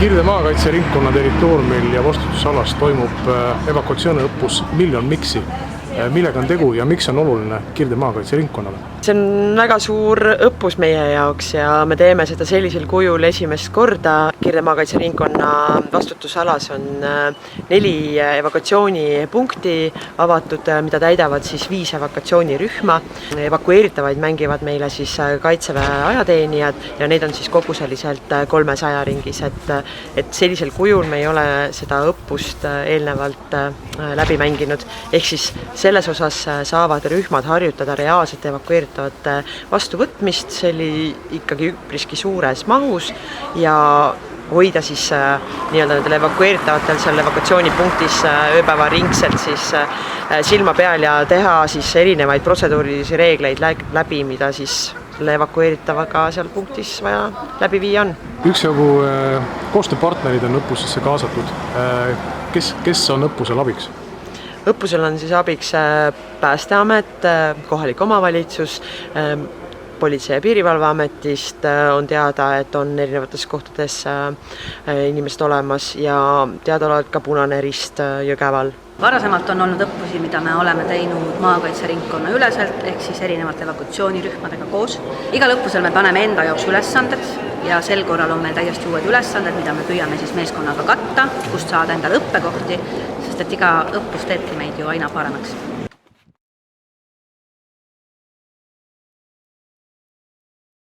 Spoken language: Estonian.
Kirde maakaitseringkonna territooriumil ja vastutusalas toimub evakuatsiooniõppus Miljon Miksi. Millega on tegu ja miks on oluline Kirde maakaitseringkonnale? See on väga suur õppus meie jaoks ja me teeme seda sellisel kujul esimest korda. Kirde maakaitseringkonna vastutusalas on 4 evakuatsioonipunkti avatud, mida täidavad 5 evakuatsioonirühma. Evakueeritavaid mängivad meile Kaitseväe ajateenijad ja neid on koguseliselt 300 ringis. Et sellisel kujul me ei ole seda õppust eelnevalt läbi mänginud. Ehk selles osas saavad rühmad harjutada reaalselt evakueeritavate vastuvõtmist, see oli ikkagi üpriski suures mahus ja hoida nendel evakueeritavatel seal evakuatsioonipunktis ööpäevaringselt silma peal ja teha erinevaid protseduurilisi reegleid läbi, mida selle evakueeritavaga seal punktis vaja läbi viia on. Üksjagu koostööpartnerid on õppusesse kaasatud. Kes on õppusel abiks? Õppusel on abiks Päästeamet, kohalik omavalitsus, Politsei- ja Piirivalveametist on teada, et on erinevates kohtades inimesed olemas ja teadaolevalt ka Punane Rist Jõgeval. Varasemalt on olnud õppusi, mida me oleme teinud maakaitseringkonna üleselt, ehk erinevate evakuatsioonirühmadega koos. Igal õppusel me paneme enda jaoks ülesanded ja sel korral on meil täiesti uued ülesanded, mida me püüame meeskonnaga katta, kust saada endale õppekohti, sest et iga õppus teebki meid ju aina paremaks.